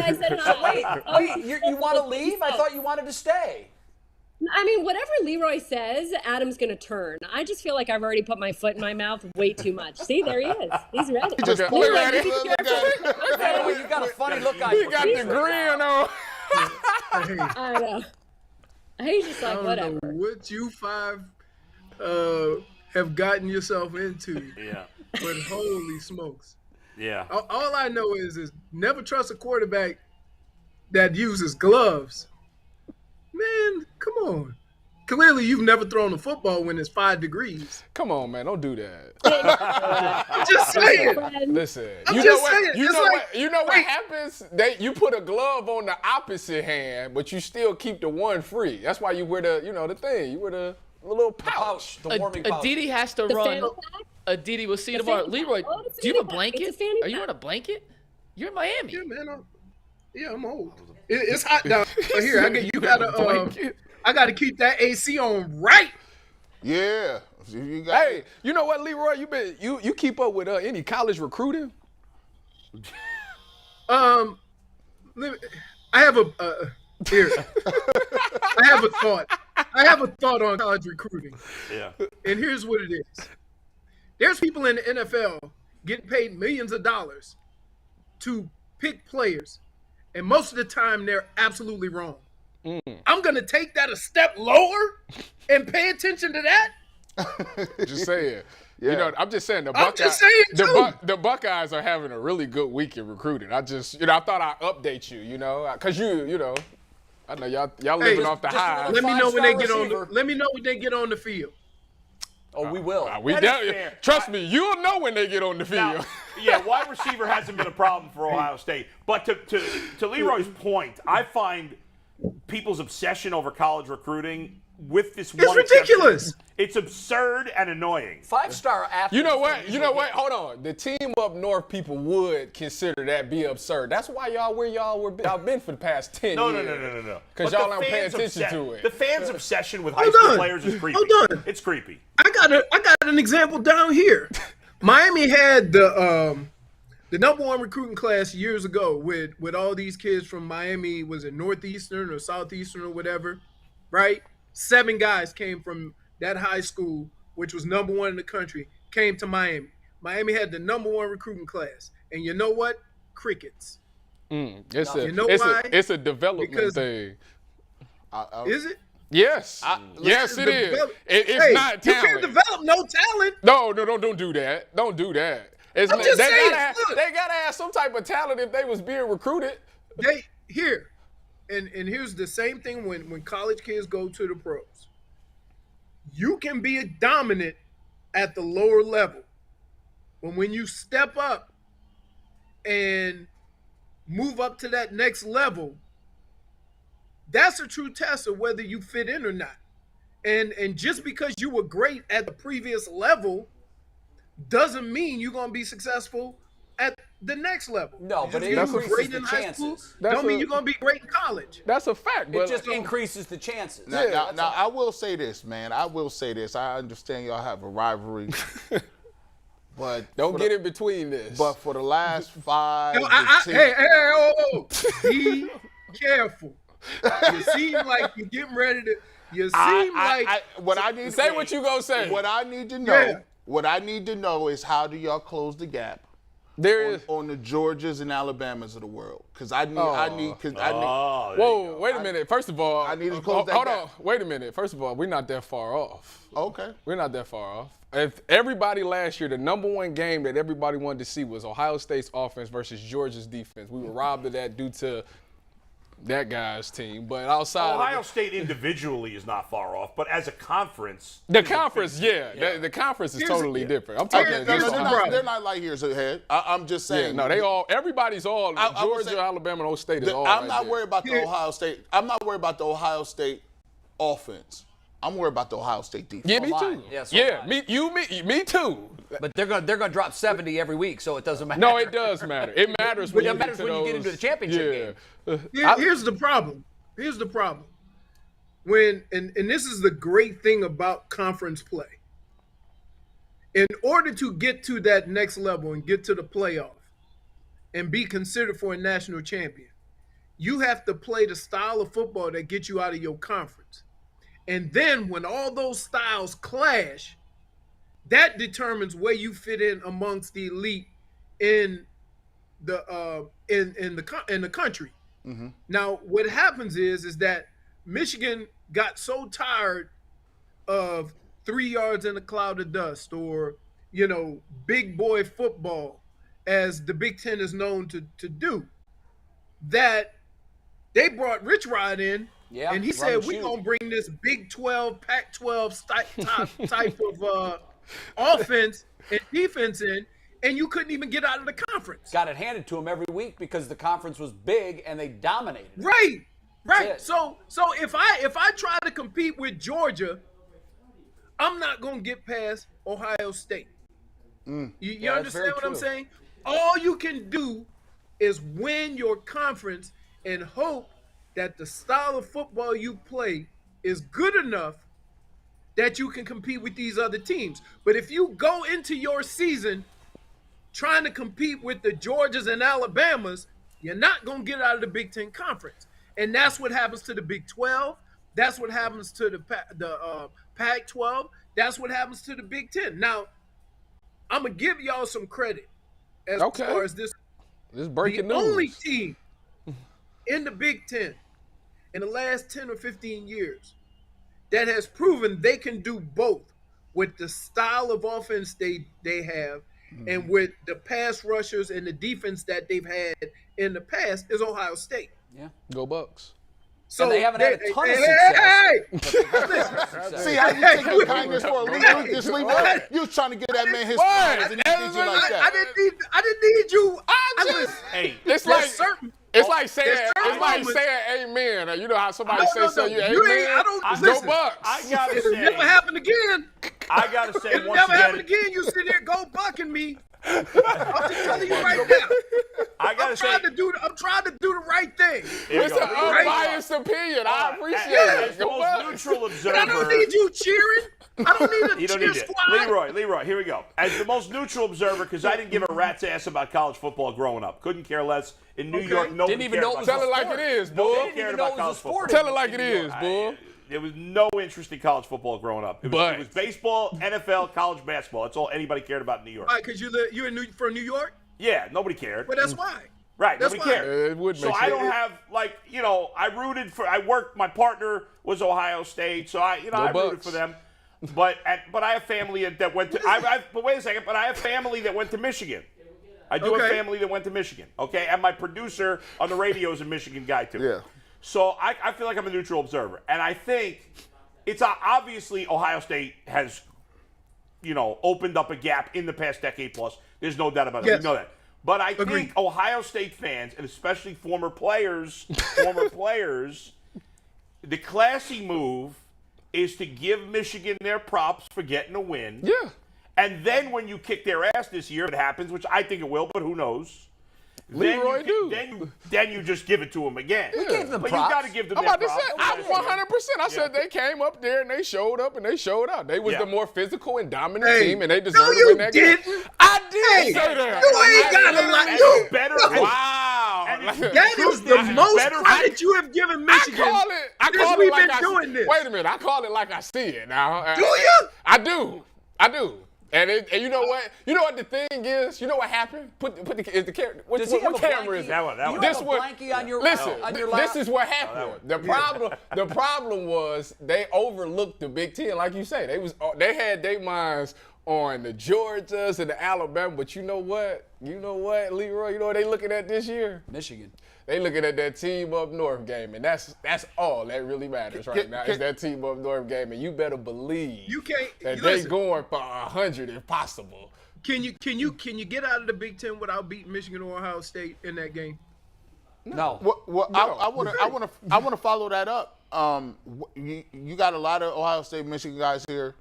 I said hi. Wait, you want to leave? I thought you wanted to stay. I mean, whatever Leroy says, Adam's going to turn. I just feel like I've already put my foot in my mouth way too much. See, there he is. He's ready. Just Leroy, at you it. be Look careful. at it. Wait, you got a funny look on He your got face the right grin now. on. I know. He's just like, I don't whatever. know what you five have gotten yourself into. Yeah. But holy smokes. Yeah. All I know is never trust a quarterback that uses gloves. Man, come on. Clearly, you've never thrown a football when it's 5 degrees. Come on, man, don't do that. I'm just saying. Listen, I'm you just know what? saying. You It's know like- what? You know what happens? You put a glove on the opposite hand, but you still keep the one free. That's why you wear the thing. You wear the little pouch. The warming pouch. ADITI has to The run. fanny pack? ADITI, we'll see you The tomorrow. fanny pack. Leroy, Oh, the do you have a fanny pack. blanket? It's a fanny Are you pack. on a blanket? You're in Miami. Yeah, man. I'm old. It's hot down here. I gotta keep that AC on right. Yeah. Hey, you know what, Leroy? You keep up with any college recruiting? I have a here. I have a thought. I have a thought on college recruiting. Yeah. And here's what it is. There's people in the NFL getting paid millions of dollars to pick players, and most of the time they're absolutely wrong. I'm gonna take that a step lower and pay attention to that. Just saying. Yeah. You know, I'm just saying I'm just saying, too. the Buckeyes are having a really good week in recruiting. I thought I'd update you, because I know y'all living off the high. Let me know when they get on. Receiver. Let me know when they get on the field. Oh, we will. Trust me, you'll know when they get on the field. Now, yeah, wide receiver hasn't been a problem for Ohio State. But to Leroy's point, I find people's obsession over college recruiting with this one It's ridiculous. exception, it's absurd and annoying. 5-star athletes. You know what? Hold on. The team up north people would consider that be absurd. That's why y'all been for the past 10 No. years. But Because y'all the don't pay fans attention to it. The fans' obsession with high Hold school on. players is creepy. Hold on. It's creepy. I got an example down here. Miami had the number one recruiting class years ago with all these kids from Miami. Was it Northeastern or Southeastern or whatever, right? 7 guys came from that high school, which was number one in the country, came to Miami. Miami had the number one recruiting class. And you know what? Crickets. It's a development Because- thing. Is it? Yes. Yes, it is. It's not talent. You can't develop no talent. No, don't do that. Don't do that. I'm just saying, look. They gotta have some type of talent if they was being recruited. And here's the same thing when college kids go to the pros. You can be a dominant at the lower level. But when you step up and move up to that next level, that's a true test of whether you fit in or not. And just because you were great at the previous level doesn't mean you're going to be successful at the next level. No, but Just it because you were increases great the in high school chances. don't mean you're going to be great in college. That's a fact. It But just increases the chances. Now, I will say this, man. I understand y'all have a rivalry. But don't get in between this. But for the last 5 Be careful. You seem like you're getting ready to. You seem what I need. Say what you gonna say. What I need to know. What I need to know is how do y'all close the gap? On the Georgias and Alabamas of the world, because I need. Whoa, wait a minute. First of all, I need to close that hold gap. on. Wait a minute. First of all, we're not that far off. Okay. We're not that far off. If everybody last year, the number one game that everybody wanted to see was Ohio State's offense versus Georgia's defense. We were robbed of that due to that guy's team. But outside Ohio State individually is not far off, but as a conference. The conference is totally different. I'm talking they're not light years ahead. I'm just saying. Yeah, no, everybody's all Georgia, Alabama, and Ohio State is all I'm not worried about the Ohio State. I'm not worried about the Ohio State offense. I'm worried about the Ohio State defense. Yeah, me too. Me too. But they're gonna drop 70 every week, so it doesn't matter. No, it does matter. It matters when It matters when you get into the championship game. Here's the problem. When and this is the great thing about conference play. In order to get to that next level and get to the playoff and be considered for a national champion, you have to play the style of football that gets you out of your conference. And then when all those styles clash, that determines where you fit in amongst the elite in the country. Mm-hmm. Now, what happens is that Michigan got so tired of 3 yards in a cloud of dust, or big boy football, as the Big Ten is known to do, that they brought Rich Rod in, and he said, we're going to bring this Big 12, Pac-12 type of offense and defense in, and you couldn't even get out of the conference. Got it handed to them every week because the conference was big and they dominated. Right. So if I try to compete with Georgia, I'm not going to get past Ohio State. You understand what I'm saying? All you can do is win your conference and hope that the style of football you play is good enough that you can compete with these other teams. But if you go into your season trying to compete with the Georgias and Alabamas, you're not going to get out of the Big Ten Conference. And that's what happens to the Big 12. That's what happens to the Pac-12. That's what happens to the Big Ten. Now, I'm going to give y'all some credit as far as this. This breaking news. The only team in the Big Ten in the last 10 or 15 years that has proven they can do both with the style of offense they have and with the pass rushers and the defense that they've had in the past is Ohio State. Yeah. Go Bucks. So and they haven't had a ton of success. See how you take your kindness for a leader? Just leave it. You was trying to get that man his flowers, and he did you like that. I didn't need you. It's like saying amen. You know how somebody says so you amen? Go Bucks. I gotta say, it never happened again. I gotta say, it never happened again. You sit there, go bucking me. I'm just telling you right now. I'm trying to do the right thing. It's an unbiased opinion. I appreciate it. As the most neutral observer, but I don't need you cheering. I don't need a cheer squad. Leroy, here we go. As the most neutral observer, because I didn't give a rat's ass about college football growing up. Couldn't care less. In New York, nobody didn't even know. Tell it like it is, boy. Didn't even know it was a sport. Tell it like it is, boy. There was no interest in college football growing up. It was baseball, NFL, college basketball. That's all anybody cared about in New York. Right, because you're from New York? Yeah, nobody cared. But that's why. Right, nobody cared. It would make sense. I don't have, I worked, my partner was Ohio State, so I rooted for them. But I have family that went to, but wait a second, but I have family that went to Michigan. I do have family that went to Michigan, okay? And my producer on the radio is a Michigan guy, too. Yeah. So I feel like I'm a neutral observer. And I think it's obviously Ohio State has, opened up a gap in the past decade plus. There's no doubt about it. Yes. We know that. But I think Ohio State fans, and especially former players, the classy move is to give Michigan their props for getting a win. Yeah. And then when you kick their ass this year, if it happens, which I think it will, but who knows? Leroy Then you just give it to them again. We gave them but props. You got to give them I'm their about to props. say, 100%. I said they came up there and they showed up and they showed out. They was the more physical and dominant team, and they deserved to win that game. I did say that. You ain't got to lie. You better. Wow. That is the most credit you have given Michigan. I call it we've like been doing this. Wait a minute. I call it like I see it now. Do you? I do. And you know what? You know what the thing is? You know what happened? Put the camera. What camera is that? That one. This one. On your, listen, on your lap? this is what happened. The problem was they overlooked the Big Ten, like you say. They had their minds on the Georgias and the Alabama, but you know what, Leroy? You know what they looking at this year? Michigan. They looking at that team up north game, and that's all that really matters right now is that team up north game, and you better believe they going for 100 if possible. Can you get out of the Big Ten without beating Michigan or Ohio State in that game? No. Well, I want to follow that up. You got a lot of Ohio State, Michigan guys here.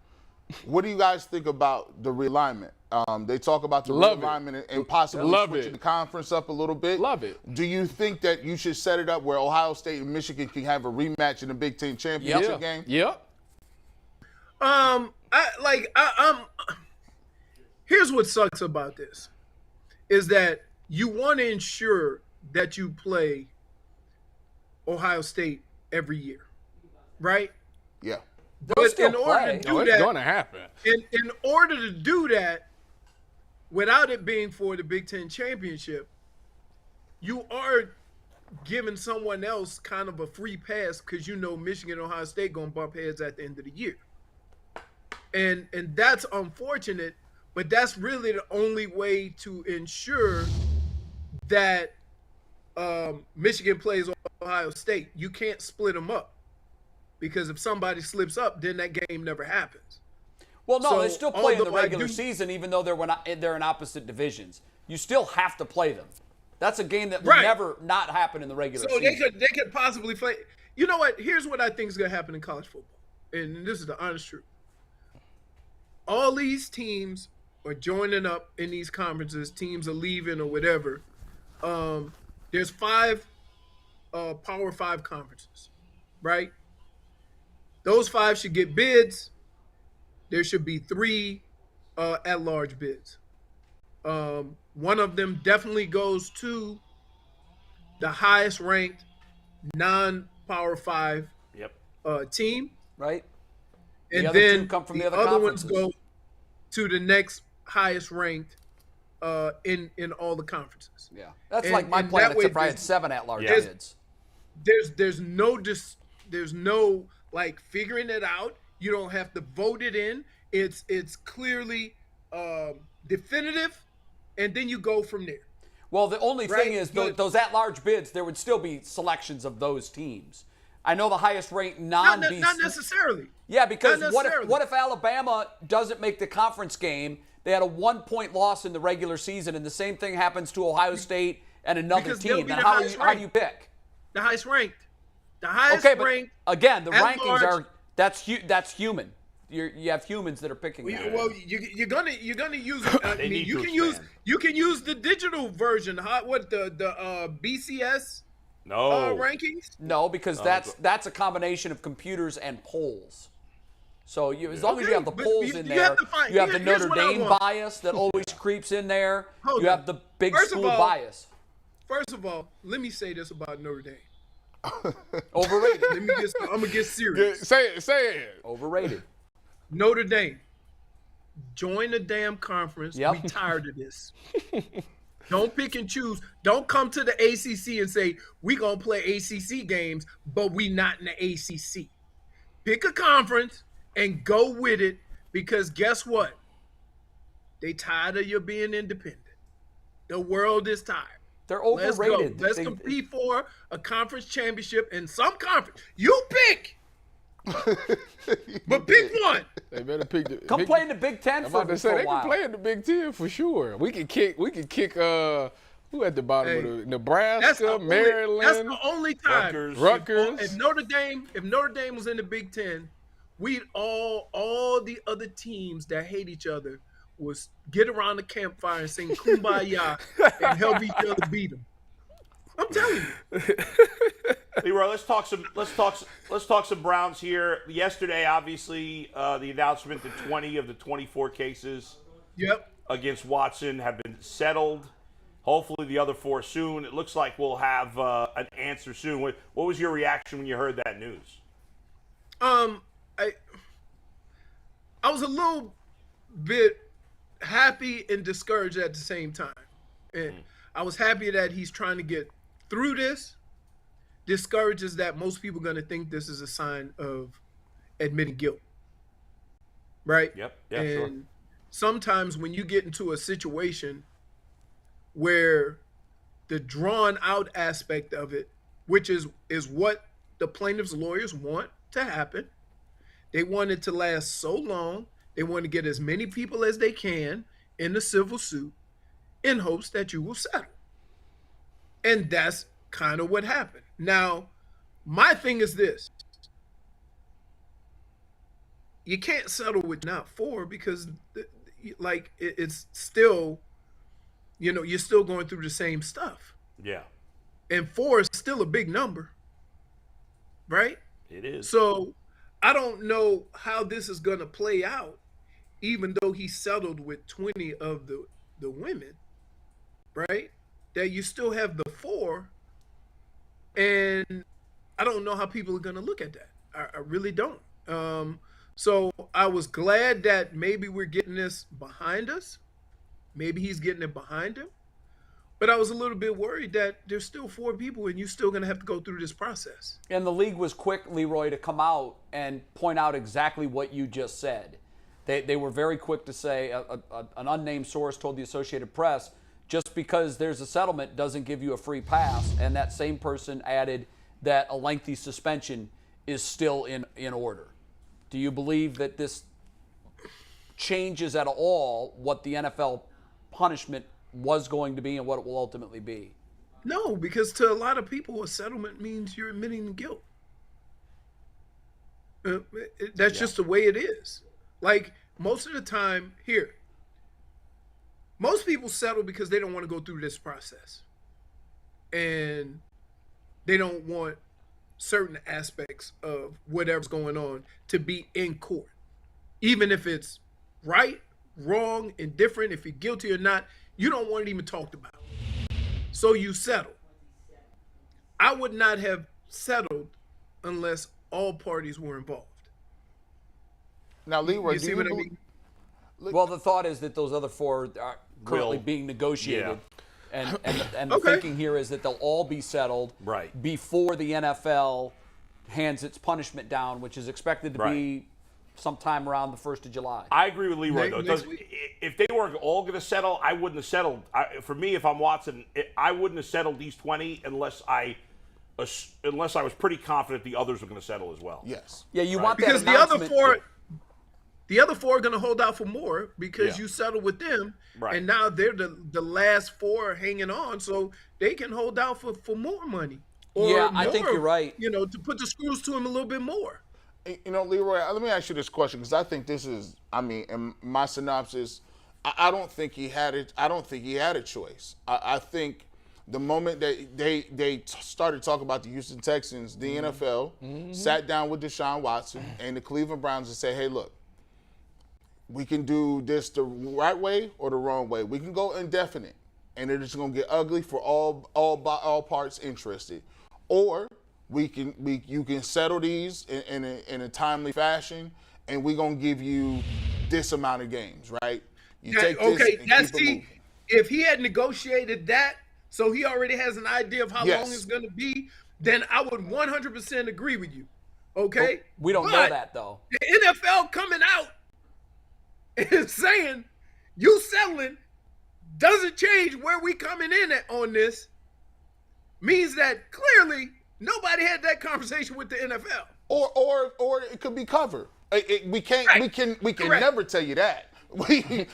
What do you guys think about the realignment? They talk about the realignment and possibly switching the conference up a little bit. Love it. Do you think that you should set it up where Ohio State and Michigan can have a rematch in the Big Ten championship game? Yep. Here's what sucks about this, is that you want to ensure that you play Ohio State every year, right? Yeah. They'll still play. No, it's going to happen. In order to do that, without it being for the Big Ten championship, you are giving someone else kind of a free pass because you know Michigan and Ohio State going to bump heads at the end of the year. And that's unfortunate, but that's really the only way to ensure that Michigan plays Ohio State. You can't split them up because if somebody slips up, then that game never happens. Well, no, So, they still play in the although I regular do- season, even though they're in opposite divisions. You still have to play them. That's a game that will Right. never not happen in the regular So season. they could possibly play. You know what? Here's what I think is going to happen in college football, and this is the honest truth. All these teams are joining up in these conferences. Teams are leaving or whatever. There's 5 Power 5 conferences, right? Those 5 should get bids. There should be 3 at-large bids. One of them definitely goes to the highest ranked non-Power 5 team. Right? And The other then two come from the other ones conferences. go to the next highest ranked in all the conferences. Yeah. That's And- like my and plan, that way except for I had there's- 7 at-large Yeah. bids. There's no like figuring it out. You don't have to vote it in. It's clearly definitive, and then you go from there. Well, the only Right, thing is, but- those at-large bids, there would still be selections of those teams. I know the highest ranked Not non-BC. necessarily. Yeah, because Not what necessarily. if Alabama doesn't make the conference game? They had a 1-point loss in the regular season, and the same thing happens to Ohio State and another Because they'll team. be Then the how highest do you pick? The highest ranked. The highest Okay, but ranked. again, the at rankings large- are that's human. You have humans that are picking that. Well, you're gonna use. I They mean, need you to can use expand. the digital version. What the BCS No. rankings? No, because that's a combination of computers and polls. So as long as you have the but polls you in have there, to find- you have the here's Notre what I Dame want. bias that always creeps in there. Hold You on. have the big First of school all- bias. First of all, let me say this about Notre Dame. Overrated. I'm gonna get serious. Say it. Overrated. Notre Dame, join the damn conference. Yep. We tired of this. Don't pick and choose. Don't come to the ACC and say we gonna play ACC games, but we not in the ACC. Pick a conference and go with it, because guess what? They tired of you being independent. The world is tired. They're Let's go. overrated. Let's compete for a conference championship in some conference. You pick, but pick one. They better pick the. Come play in the Big Ten I'm for, about to for say a they while. can play in the Big Ten for sure. We can kick. Who at the bottom of the Nebraska, Maryland, That's the only time. Rutgers. If Notre Dame was in the Big Ten, we'd all the other teams that hate each other was get around the campfire and sing "Kumbaya" and help each other beat them. I'm telling you. Leroy, let's talk some Browns here. Yesterday, obviously, the announcement that 20 of the 24 cases Yep. against Watson have been settled. Hopefully, the other 4 soon. It looks like we'll have an answer soon. What was your reaction when you heard that news? I was a little bit happy and discouraged at the same time. And I was happy that he's trying to get through this. Discouraged is that most people are going to think this is a sign of admitting guilt. Right? Yep. Yeah, and sure. sometimes when you get into a situation where the drawn out aspect of it, which is what the plaintiff's lawyers want to happen, they want it to last so long. They want to get as many people as they can in the civil suit in hopes that you will settle. And that's kind of what happened. Now, my thing is this. You can't settle with not 4 because, it's still, you're still going through the same stuff. Yeah, And 4 is still a big number, right? it is. So I don't know how this is going to play out, even though he settled with 20 of the women, right? That you still have the 4, and I don't know how people are going to look at that. I really don't. So I was glad that maybe we're getting this behind us. Maybe he's getting it behind him. But I was a little bit worried that there's still 4 people and you're still going to have to go through this process. And the league was quick, Leroy, to come out and point out exactly what you just said. They were very quick to say, an unnamed source told the Associated Press, just because there's a settlement doesn't give you a free pass. And that same person added that a lengthy suspension is still in order. Do you believe that this changes at all what the NFL punishment was going to be and what it will ultimately be? No, because to a lot of people, a settlement means you're admitting the guilt. That's just the way it is. Like, most of the time, most people settle because they don't want to go through this process. And they don't want certain aspects of whatever's going on to be in court. Even if it's right, wrong, indifferent, if you're guilty or not, you don't want it even talked about. So you settle. I would not have settled unless all parties were involved. Now, Leroy, You see what I mean? Well, the thought is that those other 4 are currently being negotiated. Yeah. And the thinking here is that they'll all be settled before the NFL hands its punishment down, which is expected to be sometime around the 1st of July. I agree with Leroy, though. If they were all going to settle, I wouldn't have settled. For me, if I'm Watson, I wouldn't have settled these 20 unless I was pretty confident the others were going to settle as well. Yes. Yeah, you want that because announcement. the other four are going to hold out for more because you settle with them, and now they're the last 4 hanging on, so they can hold out for more money. Or I think you're right. You know, to put the screws to him a little bit more. You know, Leroy, let me ask you this question because I think this is, in my synopsis, I don't think he had it. I don't think he had a choice. I think the moment that they started talking about the Houston Texans, the NFL sat down with Deshaun Watson and the Cleveland Browns and said, hey, look, we can do this the right way or the wrong way. We can go indefinite, and it's going to get ugly for all parts interested. Or you can settle these in a timely fashion, and we're going to give you this amount of games, right? You take this and keep it moving. If he had negotiated that, so he already has an idea of how long it's going to be, then I would 100% agree with you. Okay? We don't know that, though. The NFL coming out and saying you settling doesn't change where we coming in at on this means that clearly nobody had that conversation with the NFL. Or it could be covered. We can never tell you that.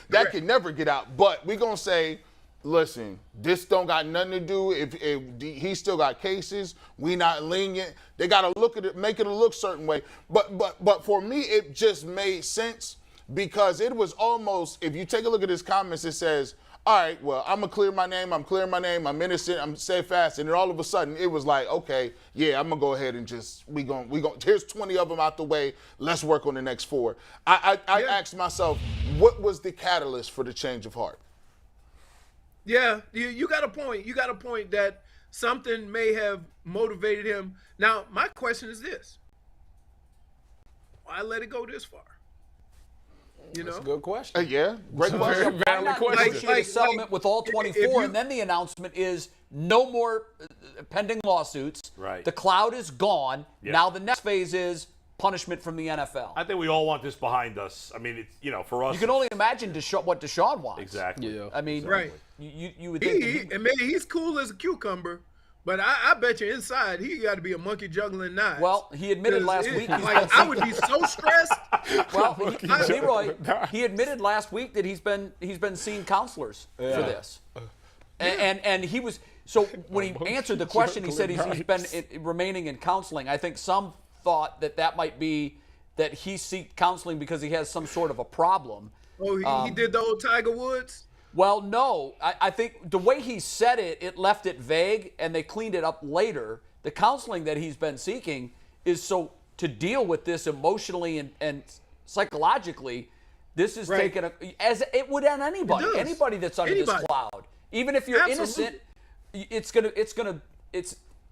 That can never get out. But we're gonna say, listen, this don't got nothing to do. If he still got cases, we not lenient. They gotta look at it, make it look certain way. But for me, it just made sense because it was almost, if you take a look at his comments, it says, all right, well, I'm gonna clear my name. I'm clearing my name. I'm innocent. I'm steadfast. And then all of a sudden, it was like, okay, yeah, I'm gonna go ahead and just we going. Here's 20 of them out the way. Let's work on the next 4. I asked myself, what was the catalyst for the change of heart? Yeah, you got a point. You got a point that something may have motivated him. Now, my question is this: why let it go this far? You know? That's a good question. Yeah, great question. Why not negotiate a settlement with all 24, and then the announcement is no more pending lawsuits. Right. The cloud is gone. Yeah. Now the next phase is punishment from the NFL. I think we all want this behind us. I mean, it's, for us. You can only imagine what Deshaun wants. Exactly. Yeah. I mean, you would think. And maybe he's cool as a cucumber, but I bet you inside he got to be a monkey juggling knives. Well, he admitted last week. I would be so stressed. Well, Leroy, he admitted last week that he's been seeing counselors for this, and he was so when he answered the question, he said he's been remaining in counseling. I think some thought that might be that he seeked counseling because he has some sort of a problem. Oh, he did the old Tiger Woods. Well, no. I think the way he said it left it vague, and they cleaned it up later. The counseling that he's been seeking is so to deal with this emotionally and psychologically. This is taken as it would on anybody that's under this cloud. Even if you're innocent, it's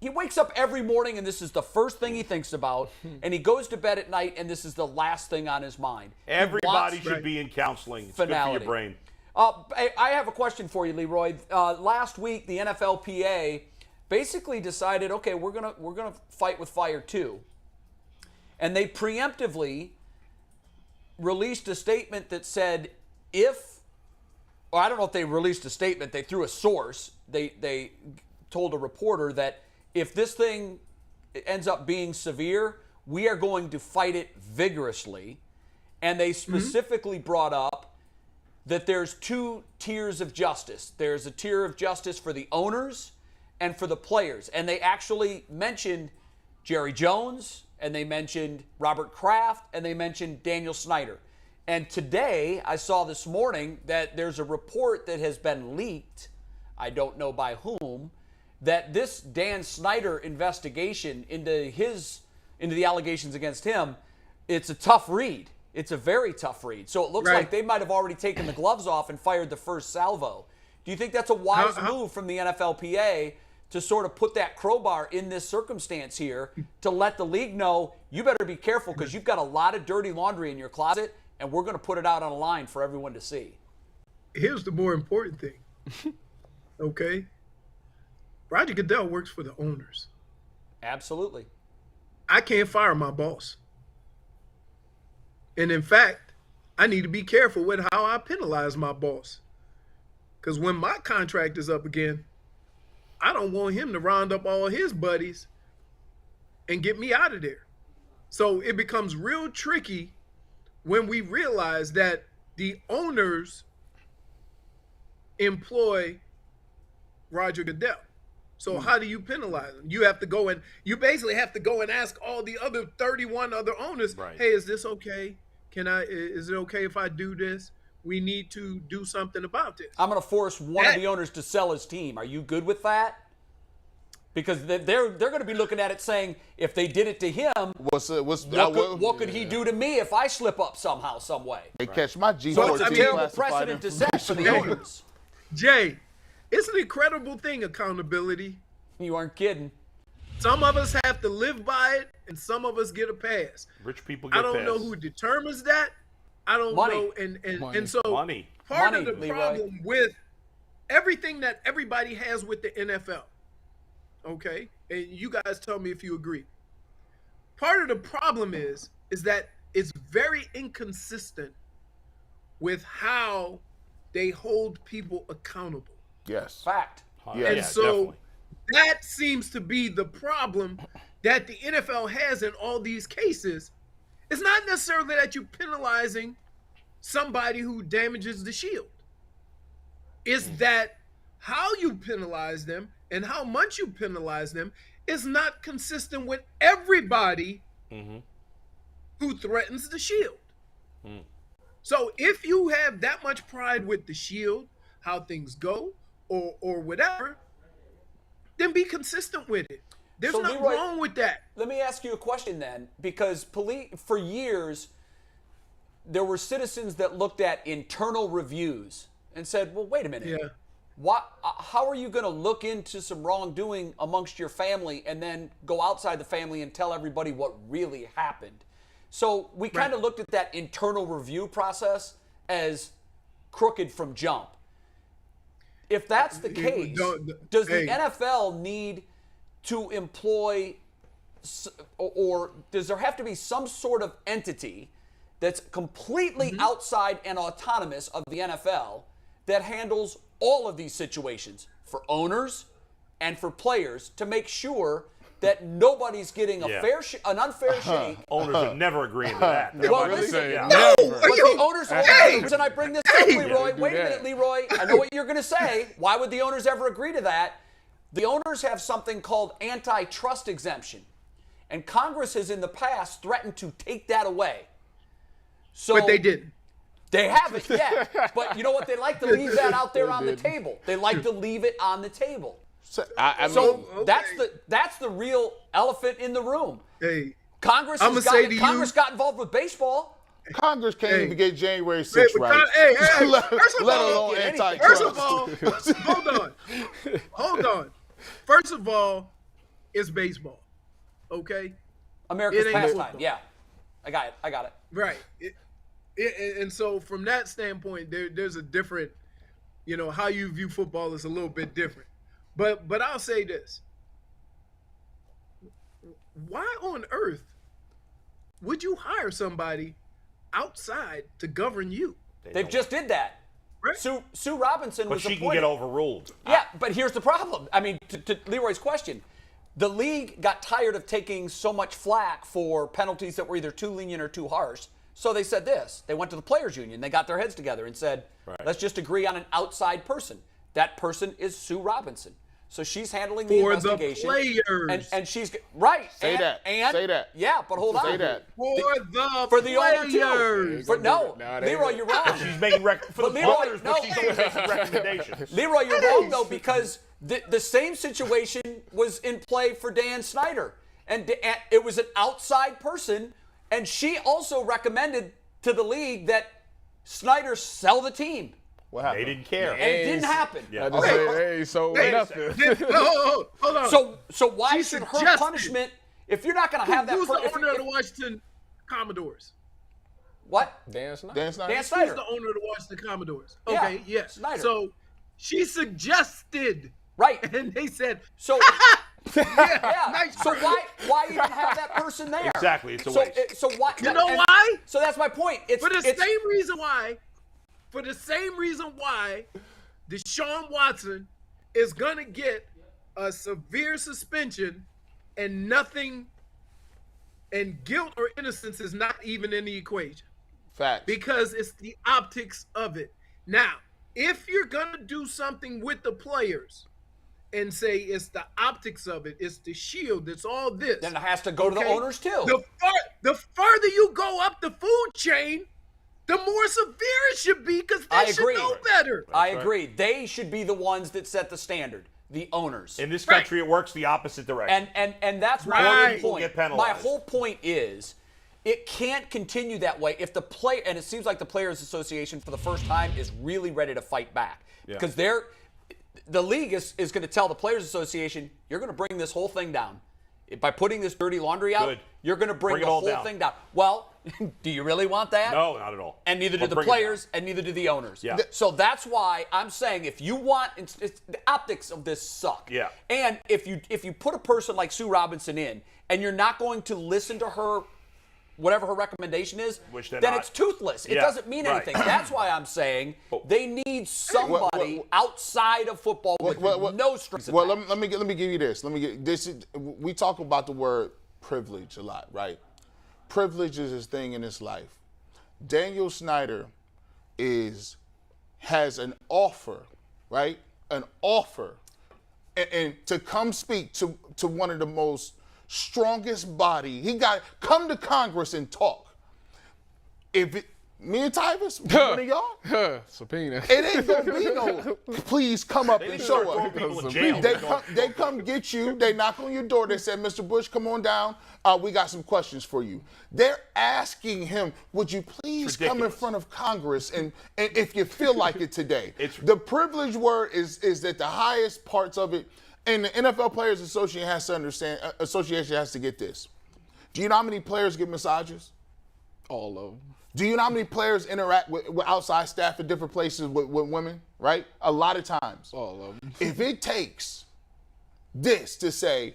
He wakes up every morning and this is the first thing he thinks about, and he goes to bed at night and this is the last thing on his mind. Everybody should be in counseling. It's finality. good for your brain. I have a question for you, Leroy. Last week, the NFLPA basically decided, okay, we're gonna fight with fire too, and they preemptively released a statement that said I don't know if they released a statement. They threw a source. They told a reporter that if this thing ends up being severe, we are going to fight it vigorously. And they specifically brought up that there's two tiers of justice. There's a tier of justice for the owners and for the players. And they actually mentioned Jerry Jones, and they mentioned Robert Kraft, and they mentioned Daniel Snyder. And today, I saw this morning that there's a report that has been leaked, I don't know by whom, that this Dan Snyder investigation into the allegations against him, it's a tough read. It's a very tough read. So it looks like they might have already taken the gloves off and fired the first salvo. Do you think that's a wise move from the NFLPA to sort of put that crowbar in this circumstance here to let the league know, you better be careful because you've got a lot of dirty laundry in your closet and we're going to put it out on a line for everyone to see? Here's the more important thing, okay? Roger Goodell works for the owners. Absolutely. I can't fire my boss. And in fact, I need to be careful with how I penalize my boss. Because when my contract is up again, I don't want him to round up all his buddies and get me out of there. So it becomes real tricky when we realize that the owners employ Roger Goodell. So how do you penalize them? You basically have to go and ask all the other 31 other owners, hey, is this okay? Is it okay if I do this? We need to do something about this. I'm going to force one of the owners to sell his team. Are you good with that? Because they're going to be looking at it saying, if they did it to him, what could he do to me if I slip up somehow, some way? They catch my G14 So it's a terrible precedent to set for the owners. Jay, it's an incredible thing, accountability. You aren't kidding. Some of us have to live by it, and some of us get a pass. Rich people get I don't know who determines that. I don't know. And so part of the problem with everything that everybody has with the NFL, okay, and you guys tell me if you agree. Part of the problem is that it's very inconsistent with how they hold people accountable. Yes. Fact. And so that seems to be the problem that the NFL has in all these cases. It's not necessarily that you're penalizing somebody who damages the shield. It's that how you penalize them and how much you penalize them is not consistent with everybody who threatens the shield. So if you have that much pride with the shield, how things go, or whatever, then be consistent with it. There's nothing wrong with that. Let me ask you a question then, because for years, there were citizens that looked at internal reviews and said, well, wait a minute. Yeah. How are you going to look into some wrongdoing amongst your family and then go outside the family and tell everybody what really happened? So we kind of looked at that internal review process as crooked from jump. If that's the case, does the NFL need to employ, or does there have to be some sort of entity that's completely outside and autonomous of the NFL that handles all of these situations for owners and for players to make sure that nobody's getting an unfair shake? Owners would never agree to that. Well, listen, no, but the owners, and I bring this up, Leroy. Wait a minute, Leroy. I know what you're going to say. Why would the owners ever agree to that? The owners have something called antitrust exemption, and Congress has in the past threatened to take that away. So, but they didn't. They haven't yet. But you know what? They like to leave that out there on the table. They like to leave it on the table. So that's the real elephant in the room. Hey, Congress got involved with baseball. Congress can't even get January 6th right. Let alone antitrust. First of all, hold on. First of all, it's baseball. Okay? America's It ain't pastime. football. Yeah. I got it. Right. And so from that standpoint, there's a different, how you view football is a little bit different. But I'll say this. Why on earth would you hire somebody outside to govern you? They just did that. Right. Sue Robinson But was she can appointed. get overruled. Yeah, but here's the problem. I mean, to Leroy's question, the league got tired of taking so much flack for penalties that were either too lenient or too harsh. So they said this. They went to the players' union. They got their heads together and said, let's just agree on an outside person. That person is Sue Robinson. So she's handling the investigation. For the players. And she's right. Say that. Yeah, but hold on. Say that. For the owner too. Leroy, you're wrong. She's making for the Leroy, players, but she's always making recommendations. Leroy, you're wrong though, because the same situation was in play for Dan Snyder, and it was an outside person, and she also recommended to the league that Snyder sell the team. What happened? They didn't care. And it didn't happen. I just say, nothing. Hold on. So why She should her suggested- punishment, if you're not going to have that Who's the if- owner of if- the Washington Commodores? What? Dan Snyder. Dan Snyder? Dan Snyder. Who's the owner of the Washington Commodores? Yeah, Okay, yes. Snyder. So she suggested, Right. and they said, So yeah. nice So try. why even have that person there? Exactly, it's a waste. So why? You know why? So that's my point. It's For the it's, same reason why Deshaun Watson is going to get a severe suspension and nothing, and guilt or innocence is not even in the equation. Facts. Because it's the optics of it. Now, if you're going to do something with the players and say it's the optics of it, it's the shield, it's all this. Then it has to go to the owners too. The further you go up the food chain, the more severe it should be, because they I should agree. know better. I agree. They should be the ones that set the standard, the owners. In this country, it works the opposite direction. And that's my Right. whole point. Get penalized. My whole point is it can't continue that way if the play, and it seems like the Players Association for the first time is really ready to fight back. Because the league is going to tell the Players Association, you're going to bring this whole thing down. By putting this dirty laundry out, Good. you're going to bring Bring the it all whole down. thing down. Well, do you really want that? No, not at all. And neither do But the bring it players, down. and neither do the owners. Yeah. So that's why I'm saying if you want, it's the optics of this suck. Yeah. And if you put a person like Sue Robinson in, and you're not going to listen to her, whatever her recommendation is, Which they're then not. it's toothless. It Yeah, doesn't mean right. anything. That's why I'm saying they need somebody what- outside of football with no strings attached. Well, let me give you this. We talk about the word privilege a lot, right? Privilege is his thing in his life. Daniel Snyder has an offer, right? An offer, and to come speak to one of the most strongest body. He got come to Congress and talk. Me and Tyvis, one of y'all, Subpoena. it ain't gonna be no. Please come up and show Throwing up. people in jail. They come get you. They knock on your door. They said, Mr. Bush, come on down. We got some questions for you. They're asking him, would you please come in ridiculous. front of Congress and if you feel like it today. The privilege word is that the highest parts of it, and the NFL Players Association has to understand. Association has to get this. Do you know how many players get massages? All of them. Do you know how many players interact with outside staff at different places with women, right? A lot of times. All of them. If it takes this to say,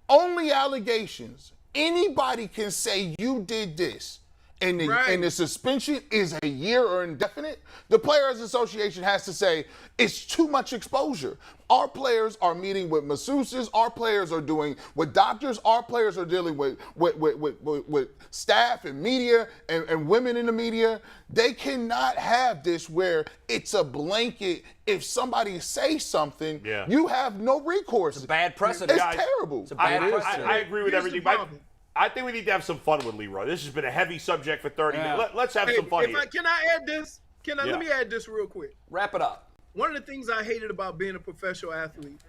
only allegations, anybody can say you did this, and the suspension is a year or indefinite, the Players Association has to say it's too much exposure. Our players are meeting with masseuses. Our players are doing with doctors. Our players are dealing with staff and media and women in the media. They cannot have this where it's a blanket. If somebody says something, you have no recourse. It's a bad precedent. It's terrible. It's a bad precedent. I agree with Here's the everything. problem. I think we need to have some fun with Leroy. This has been a heavy subject for 30 minutes. Let's have some fun here. Can I add this? Let me add this real quick. Wrap it up. One of the things I hated about being a professional athlete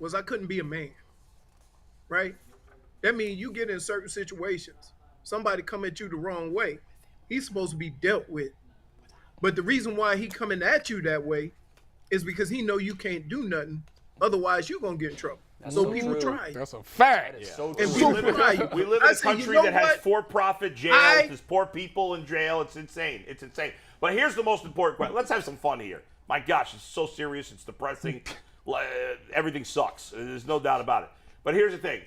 was I couldn't be a man, right? That means you get in certain situations, somebody come at you the wrong way, he's supposed to be dealt with. But the reason why he coming at you that way is because he know you can't do nothing. Otherwise, you're going to get in trouble. So people try you. That's a fact. It's so And true. people try you. We live in I a say, you country know that has what? for-profit jails. There's poor people in jail. It's insane. It's insane. But here's the most important question. Let's have some fun here. My gosh, it's so serious. It's depressing. Everything sucks. There's no doubt about it. But here's the thing.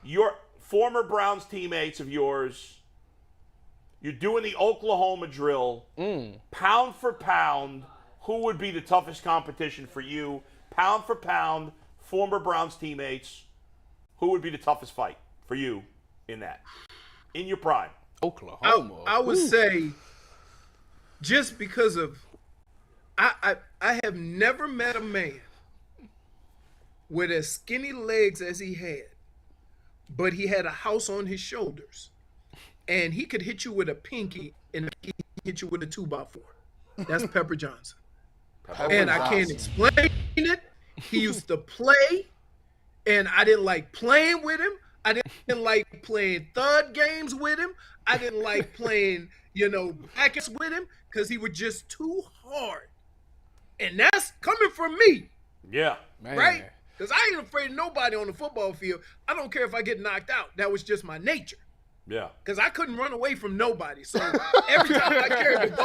Your former Browns teammates of yours, you're doing the Oklahoma drill. Pound for pound, who would be the toughest competition for you? Pound for pound, former Browns teammates, who would be the toughest fight for you in that? In your prime. Oklahoma. I would say, just because of, I have never met a man with as skinny legs as he had, but he had a house on his shoulders, and he could hit you with a pinky and he could hit you with a 2x4. That's Pepper Johnson. And I can't explain it. He used to play, and I didn't like playing with him. I didn't like playing third games with him. I didn't like playing, brackets with him because he was just too hard. And that's coming from me, Yeah. Man. right? Because I ain't afraid of nobody on the football field. I don't care if I get knocked out. That was just my nature. Yeah. Because I couldn't run away from nobody. So every time I carried the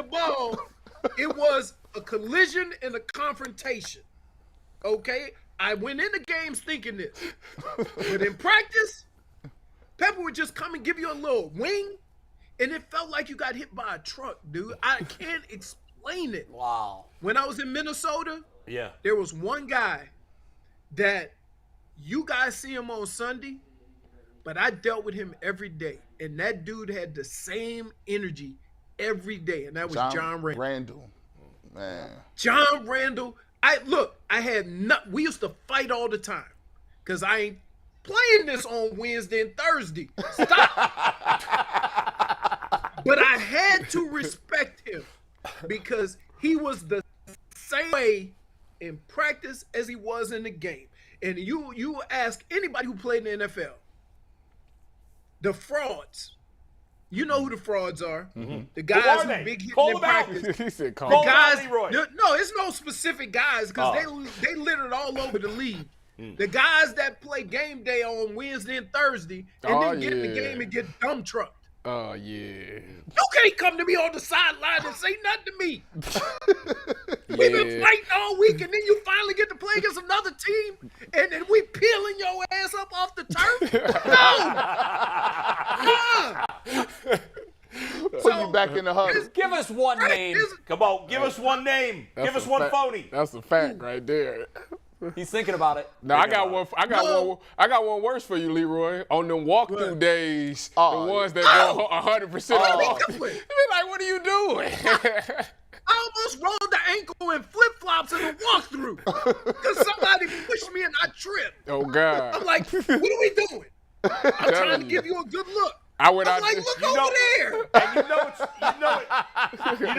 ball, it was a collision and a confrontation. Okay? I went into games thinking this. But in practice, Pepper would just come and give you a little wing, and it felt like you got hit by a truck, dude. I can't explain it. Wow. When I was in Minnesota, Yeah. there was one guy that you guys see him on Sunday, but I dealt with him every day. And that dude had the same energy every day, and that was John Randall. Man. John Randall. We used to fight all the time because I ain't playing this on Wednesday and Thursday. Stop. But I had to respect him because he was the same way in practice as he was in the game. And you ask anybody who played in the NFL, the frauds. You know who the frauds are. Mm-hmm. The guys who big hitting in practice. He said, The guys, Leroy. no, it's no specific guys because they littered all over the league. The guys that play game day on Wednesday and Thursday and then get in the game and get dumb trucked. Oh, yeah. You can't come to me on the sideline and say nothing to me. We've been fighting all week, and then you finally get to play against another team, and then we peeling your ass up off the turf. No. Put you back in the huddle. Give us one name. Come on, give us one name. Give us one phony. That's a fact right there. He's thinking about it. No, I got one worse for you, Leroy. On them walkthrough days, the ones that go 100% off. You be like, what are you doing? I almost rolled the ankle in flip-flops in the walkthrough because somebody pushed me and I tripped. Oh, God. I'm like, what are we doing? I'm trying to give you a good look. I went I'm out like, there. look over there. And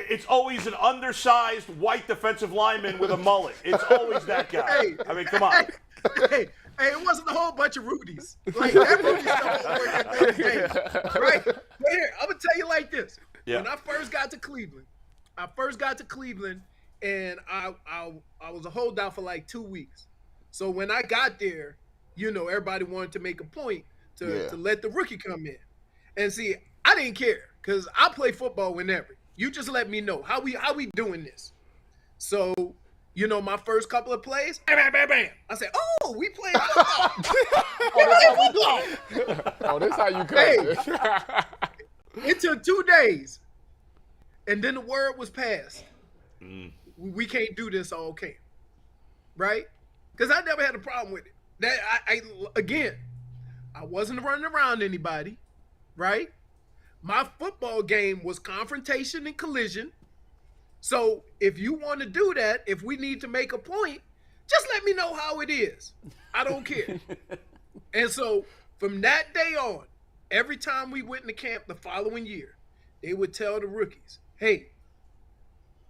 it's always an undersized white defensive lineman with a mullet. It's always that guy. Hey, I mean, come on. Hey, it wasn't a whole bunch of Rudies. Like, that Rudy stuff won't work at those games. Right? But here, I'm going to tell you like this. Yeah. When I first got to Cleveland, and I was a holdout for like 2 weeks. So when I got there, everybody wanted to make a point to let the rookie come in. And see, I didn't care because I play football whenever. You just let me know how we doing this. So, my first couple of plays, bam, bam, bam, bam. I said, oh, we playing football. Oh, that's how you cut it. It took 2 days. And then the word was passed. We can't do this all camp. Right? Because I never had a problem with it. That I wasn't running around anybody, right? My football game was confrontation and collision. So if you want to do that, if we need to make a point, just let me know how it is. I don't care. And so from that day on, every time we went into camp the following year, they would tell the rookies, hey,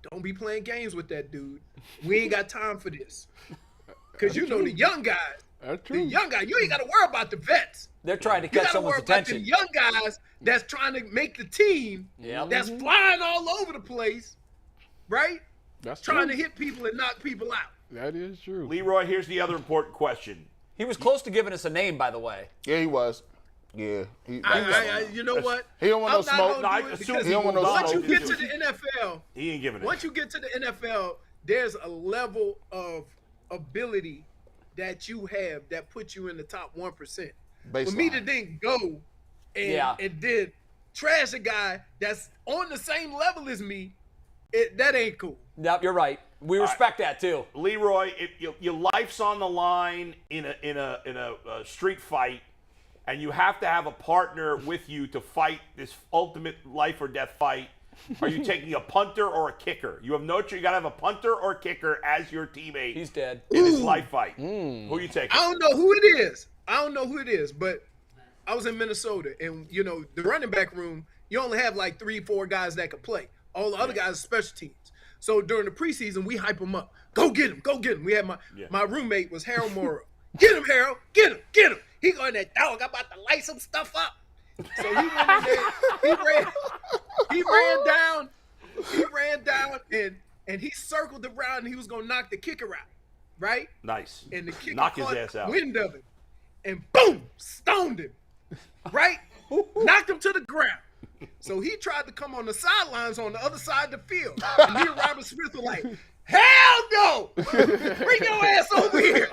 don't be playing games with that dude. We ain't got time for this. Because the young guys, you ain't got to worry about the vets. They're trying to catch someone's attention. You got to worry about the young guys that's trying to make the team, that's flying all over the place, right? That's trying true. to hit people and knock people out. That is true. Leroy, here's the other important question. He was close to giving us a name, by the way. Yeah, he was. Yeah. You know what? He don't want no smoke. No, I Do it assume because he don't want no once smoke. you get to the NFL, He ain't giving it. once you get to the NFL, there's a level of ability that you have that puts you in the top 1%. For me to then go and then trash a guy that's on the same level as me, that ain't cool. Yep, you're right. We respect that too. Leroy, your life's on the line in a street fight, and you have to have a partner with you to fight this ultimate life or death fight. Are you taking a punter or a kicker? You have no choice. You got to have a punter or a kicker as your teammate. He's dead. In this life fight. Who are you taking? I don't know who it is, but I was in Minnesota, and the running back room, you only have like 3-4 guys that could play. All the other guys are special teams. So during the preseason, we hype them up. Go get him, go get him. We had my roommate was Harold Morrow. Get him, Harold. Get him, get him. He going that dog. I'm about to light some stuff up. So he went in there. He ran down, and he circled around, and he was gonna knock the kicker out, right? Nice. And the kicker Knock his caught ass out. wind of it, and boom, stoned him, right? Knocked him to the ground. So he tried to come on the sidelines on the other side of the field. And me and Robert Smith were like, hell no! Bring your ass over here.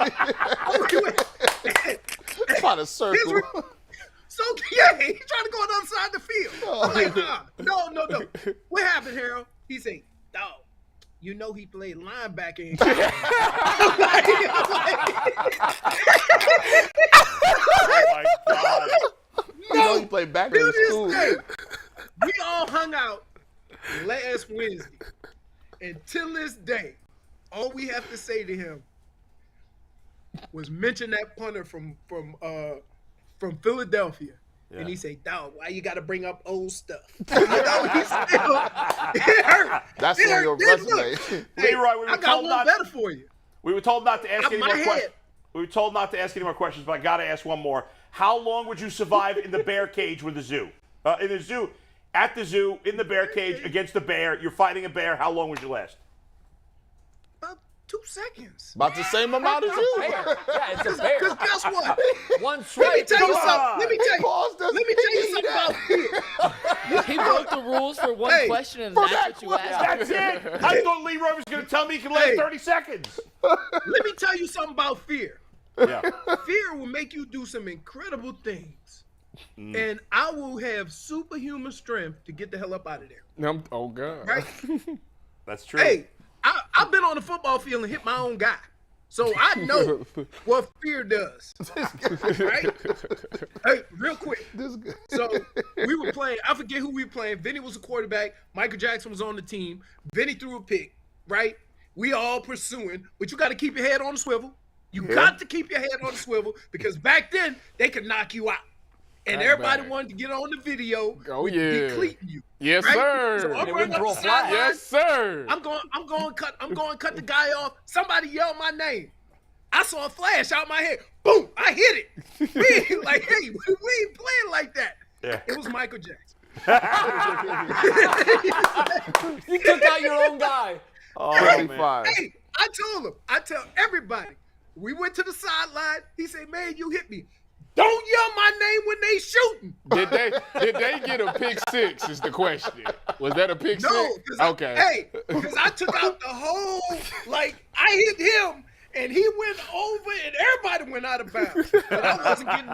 Trying to circle. So, yeah, he tried to go on the other side of the field. I'm like, no. What happened, Harold? He said, dog, you know he played linebacker in college. Oh, my God. You know he played back in school. We all hung out last Wednesday. And till this day, all we have to say to him was mention that punter from Philadelphia. Yeah. And he say, dog, why you got to bring up old stuff? It hurt. That's on your resume. Leroy, we were I got one better for you. We were told not to ask any more questions. We were told not to ask any more questions, but I got to ask one more. How long would you survive in the bear cage with the zoo? In the zoo, at the zoo, in the bear cage against the bear. You're fighting a bear. How long would you last? About 2 seconds. About the same amount as you. Yeah, it's a bear. Because guess what? One swipe. Let me tell you something. Let me tell you something about fear. He broke the rules for one question, and that's what you asked. That's it. I thought Leroy was going to tell me he can last 30 seconds. Let me tell you something about fear. Yeah. Fear will make you do some incredible things. And I will have superhuman strength to get the hell up out of there. Oh, God. Right? That's true. Hey, I've been on the football field and hit my own guy. So I know what fear does. Right? Hey, real quick. So we were playing, I forget who we were playing. Vinny was a quarterback. Michael Jackson was on the team. Vinny threw a pick, right? We all pursuing, but you got to keep your head on the swivel. You got to keep your head on the swivel because back then they could knock you out. And everybody wanted to get on the video. Oh, with yeah. decleating you. Yes, right? sir. So I'm They running wouldn't up throw the a flag. sideline. Yes, sir. I'm going to cut the guy off. Somebody yelled my name. I saw a flash out my head. Boom! I hit it. We ain't like, hey, we ain't playing like that. Yeah. It was Michael Jackson. You took out your own guy. Oh, man. Hey, I tell everybody. We went to the sideline. He said, man, you hit me. Don't yell my name when they shooting. Did they get a pick six is the question. Was that a pick six? No. Okay. Because I took out the whole, I hit him, and he went over, and everybody went out of bounds. But I wasn't getting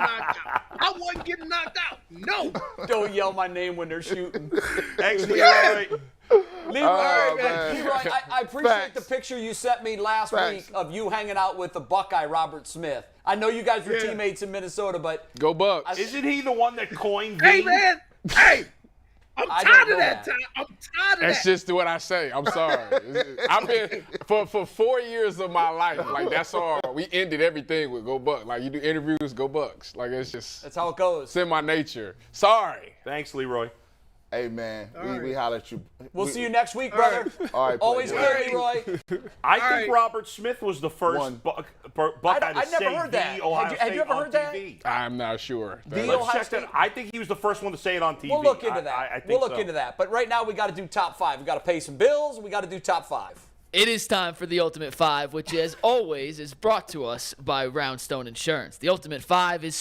knocked out. No. Don't yell my name when they're shooting. Thanks, Leroy. Leroy, man. Leroy, I appreciate the picture you sent me last week of you hanging out with the Buckeye Robert Smith. I know you guys were teammates in Minnesota, but Go Bucks. Isn't he the one that coined Hey, V? man. Hey. I'm I tired don't of know that that. time. I'm tired of That's that. just what I say. I'm sorry. I've been for 4 years of my life. Like that's all. We ended everything with Go Bucks. Like you do interviews, Go Bucks. Like it's just that's how it goes. it's in my nature. Sorry. Thanks, Leroy. Hey, man. We holler at you. We'll see you next week, brother. All right, Always player. good, Leroy. I think right. Robert Smith was the first One. Buckeye to I never say heard that. the Ohio Had you State ever on heard that? TV. I'm not sure. The Let's Ohio check State. that. I think he was the first one to say it on TV. We'll look into that. I think We'll look so. into that. But right now we got to do top 5. We got to pay some bills. We got to do top 5. It is time for the Ultimate 5, which, as always, is brought to us by Roundstone Insurance. The Ultimate 5 is